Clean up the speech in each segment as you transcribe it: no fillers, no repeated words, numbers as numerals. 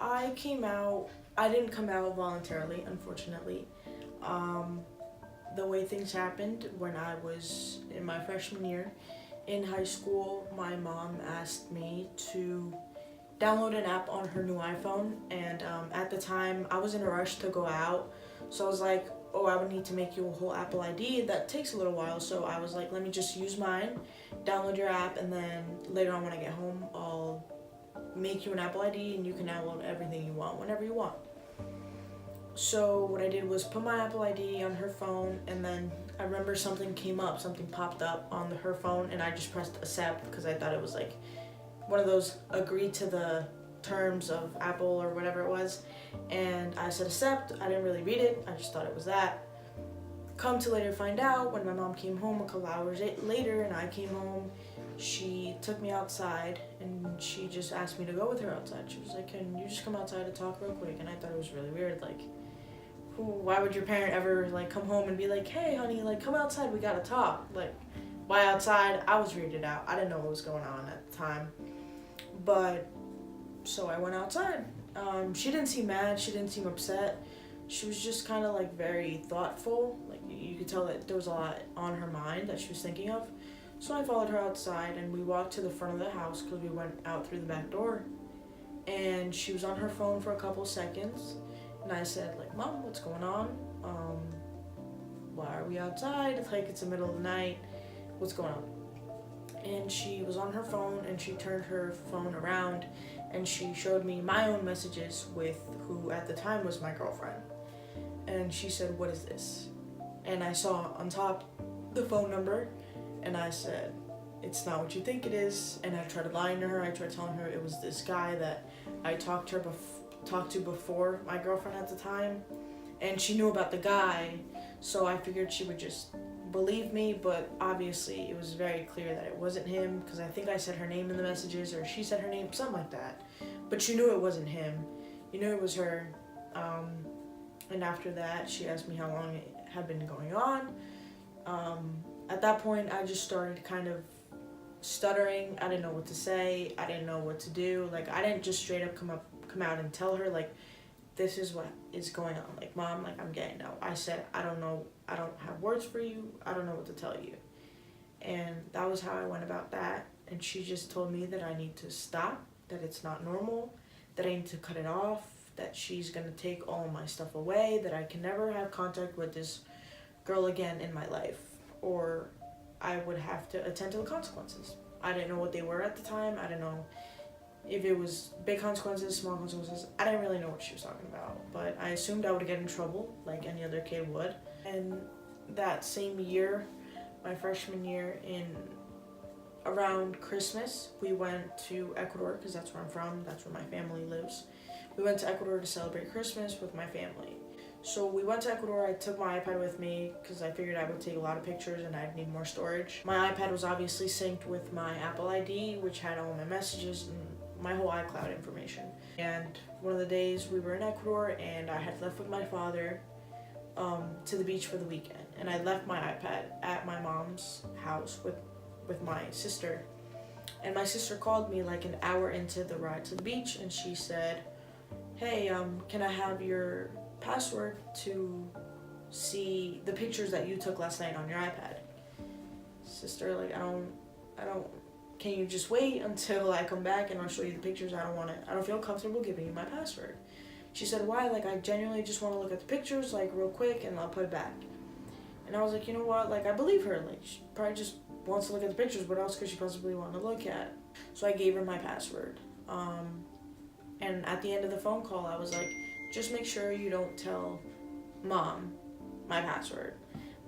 I didn't come out voluntarily, unfortunately. Um, the way things happened when I was in my freshman year in high school, my mom asked me to download an app on her new iPhone, and at the time I was in a rush to go out, so I was like, oh, I would need to make you a whole Apple ID. That takes a little while, so I was like, let me just use mine, download your app, and then later on when I get home, I'll make you an Apple ID and you can download everything you want whenever you want. So what I did was put my Apple ID on her phone, and then I remember something popped up on her phone, and I just pressed accept because I thought it was like one of those agree to the terms of Apple or whatever it was, and I said accept. I didn't really read it, I just thought it was that. Come to later find out, when my mom came home a couple hours later and I came home, she took me outside and she just asked me to go with her outside. She was like, can you just come outside to talk real quick? And I thought it was really weird, like, why would your parent ever like come home and be like, hey honey, like come outside, we gotta talk? Like, why outside? I was weirded out. I didn't know what was going on at the time. But so I went outside. She didn't seem mad, she didn't seem upset. She was just kind of like very thoughtful. Like you could tell that there was a lot on her mind that she was thinking of. So I followed her outside and we walked to the front of the house because we went out through the back door. And she was on her phone for a couple seconds. And I said, like, Mom, what's going on? Why are we outside? Like, it's the middle of the night. What's going on? And she was on her phone and she turned her phone around and she showed me my own messages with who at the time was my girlfriend. And she said, what is this? And I saw on top the phone number and I said, it's not what you think it is. And I tried lying to her. I tried telling her it was this guy that I talked to before my girlfriend at the time. And she knew about the guy, so I figured she would just believe me, but obviously it was very clear that it wasn't him because I think I said her name in the messages or she said her name, something like that. But she knew it wasn't him. You knew it was her. And after that, she asked me how long it had been going on. At that point, I just started kind of stuttering. I didn't know what to say. I didn't know what to do. Like, I didn't just straight up come out and tell her, like, this is what is going on. Like, Mom, like, I'm gay. No, I said, I don't know. I don't have words for you. I don't know what to tell you. And that was how I went about that. And she just told me that I need to stop, that it's not normal, that I need to cut it off, that she's going to take all my stuff away, that I can never have contact with this girl again in my life, or I would have to attend to the consequences. I didn't know what they were at the time. I didn't know if it was big consequences, small consequences. I didn't really know what she was talking about, but I assumed I would get in trouble like any other kid would. And that same year, my freshman year, in around Christmas, we went to Ecuador because that's where I'm from, that's where my family lives. We went to Ecuador to celebrate Christmas with my family. So we went to Ecuador. I took my iPad with me because I figured I would take a lot of pictures and I'd need more storage. My iPad was obviously synced with my Apple ID, which had all my messages and my whole iCloud information. And one of the days we were in Ecuador and I had left with my father to the beach for the weekend. And I left my iPad at my mom's house with my sister. And my sister called me like an hour into the ride to the beach and she said, hey, can I have your password to see the pictures that you took last night on your iPad? Sister, like, I don't, can you just wait until I come back and I'll show you the pictures? I don't feel comfortable giving you my password. She said, why? Like, I genuinely just want to look at the pictures, like, real quick, and I'll put it back. And I was like, you know what? Like, I believe her. Like, she probably just wants to look at the pictures. What else could she possibly want to look at? So I gave her my password. And at the end of the phone call, I was like, just make sure you don't tell Mom my password.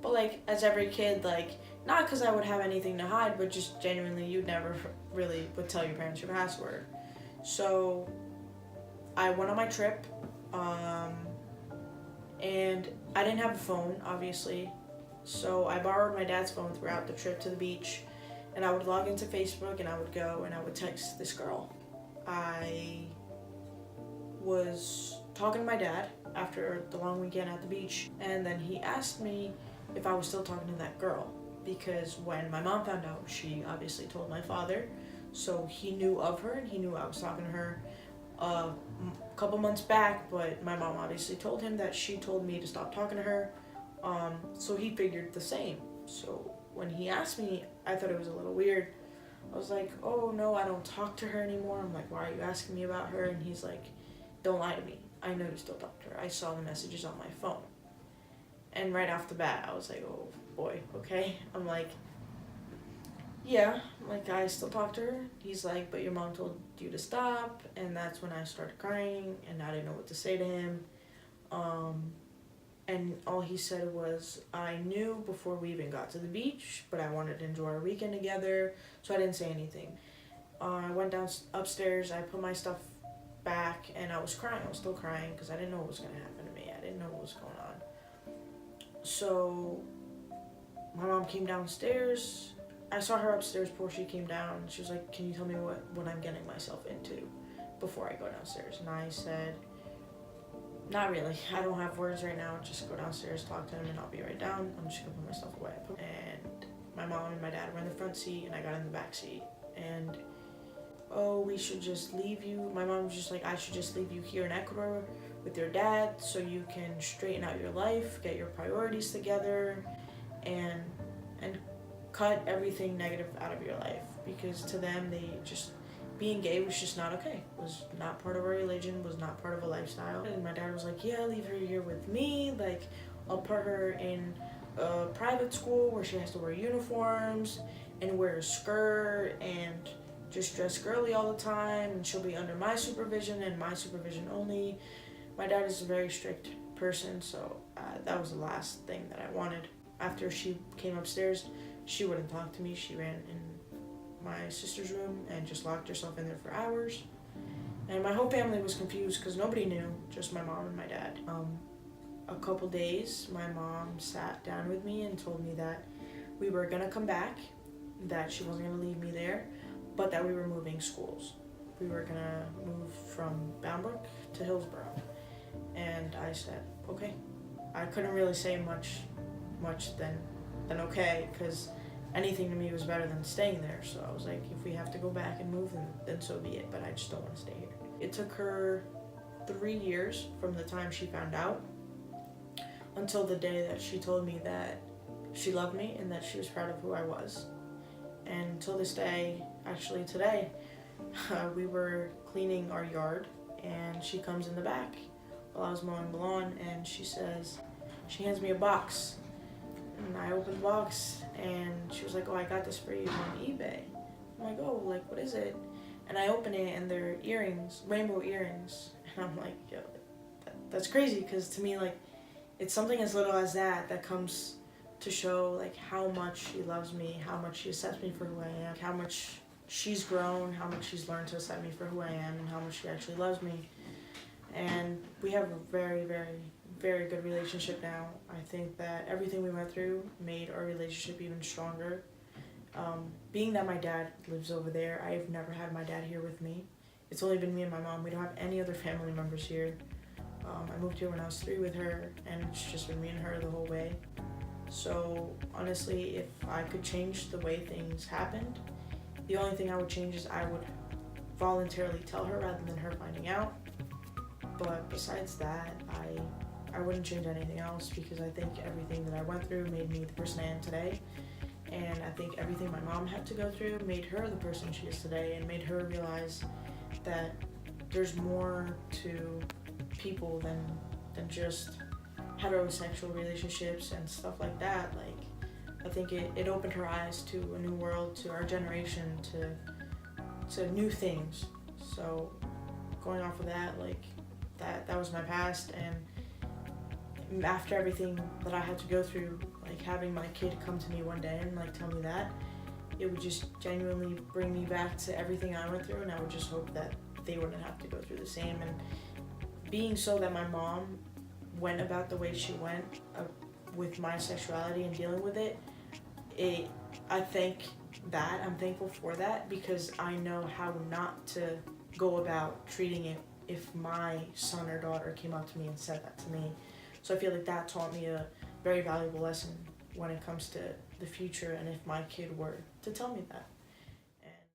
But, like, as every kid, like, not because I would have anything to hide, but just genuinely, you'd never really would tell your parents your password. So I went on my trip, and I didn't have a phone, obviously. So I borrowed my dad's phone throughout the trip to the beach, and I would log into Facebook, and I would go, and I would text this girl. I was talking to my dad after the long weekend at the beach, and then he asked me if I was still talking to that girl, because when my mom found out, she obviously told my father, so he knew of her and he knew I was talking to her. couple months back, but my mom obviously told him that she told me to stop talking to her. So he figured the same. So when he asked me, I thought it was a little weird. I was like, oh no, I don't talk to her anymore. I'm like, why are you asking me about her? And he's like, don't lie to me. I know you still talk to her. I saw the messages on my phone. And right off the bat, I was like, oh boy, okay. I'm like, yeah, like I still talk to her. He's like, but your mom told you to stop. And that's when I started crying and I didn't know what to say to him. And all he said was, I knew before we even got to the beach, but I wanted to enjoy our weekend together, so I didn't say anything. I went upstairs, I put my stuff back, and I was crying. I was still crying because I didn't know what was going to happen to me. I didn't know what was going on. So my mom came downstairs. I saw her upstairs before she came down. She was like, can you tell me what I'm getting myself into before I go downstairs? And I said, not really. I don't have words right now. Just go downstairs, talk to him, and I'll be right down. I'm just gonna put my stuff away. And my mom and my dad were in the front seat, and I got in the back seat. And, oh, we should just leave you. My mom was just like, I should just leave you here in Ecuador with your dad so you can straighten out your life, get your priorities together, and cut everything negative out of your life. Because to them, being gay was just not okay. Was not part of our religion, was not part of a lifestyle. And my dad was like, yeah, leave her here with me. Like, I'll put her in a private school where she has to wear uniforms and wear a skirt and just dress girly all the time. And she'll be under my supervision and my supervision only. My dad is a very strict person, so that was the last thing that I wanted. After she came upstairs, she wouldn't talk to me. She ran in my sister's room and just locked herself in there for hours. And my whole family was confused because nobody knew, just my mom and my dad. A couple days, my mom sat down with me and told me that we were gonna come back, that she wasn't gonna leave me there, but that we were moving schools. We were gonna move from Boundbrook to Hillsborough. And I said, okay. I couldn't really say much than okay, because anything to me was better than staying there. So I was like, if we have to go back and move, then so be it, but I just don't want to stay here. It took her 3 years from the time she found out until the day that she told me that she loved me and that she was proud of who I was. And until this day, actually today, we were cleaning our yard and she comes in the back while I was mowing the lawn and she hands me a box. And I opened the box and she was like, oh, I got this for you on eBay. I'm like, oh, like, what is it? And I open it and they're earrings, rainbow earrings. And I'm like, yo, that's crazy, because to me, like, it's something as little as that comes to show, like, how much she loves me, how much she accepts me for who I am, how much she's grown, how much she's learned to accept me for who I am, and how much she actually loves me. And we have a very, very, very good relationship now. I think that everything we went through made our relationship even stronger. Being that my dad lives over there, I've never had my dad here with me. It's only been me and my mom. We don't have any other family members here. I moved here when I was 3 with her, and it's just been me and her the whole way. So honestly, if I could change the way things happened, the only thing I would change is I would voluntarily tell her rather than her finding out. But besides that, I wouldn't change anything else, because I think everything that I went through made me the person I am today. And I think everything my mom had to go through made her the person she is today, and made her realize that there's more to people than just heterosexual relationships and stuff like that. Like, I think it opened her eyes to a new world, to our generation, to new things. So going off of that, like, that was my past. And after everything that I had to go through, like, having my kid come to me one day and, like, tell me that, it would just genuinely bring me back to everything I went through, and I would just hope that they wouldn't have to go through the same. And being so that my mom went about the way she went with my sexuality and dealing with it, I'm thankful for that, because I know how not to go about treating it if my son or daughter came up to me and said that to me. So I feel like that taught me a very valuable lesson when it comes to the future, and if my kid were to tell me that.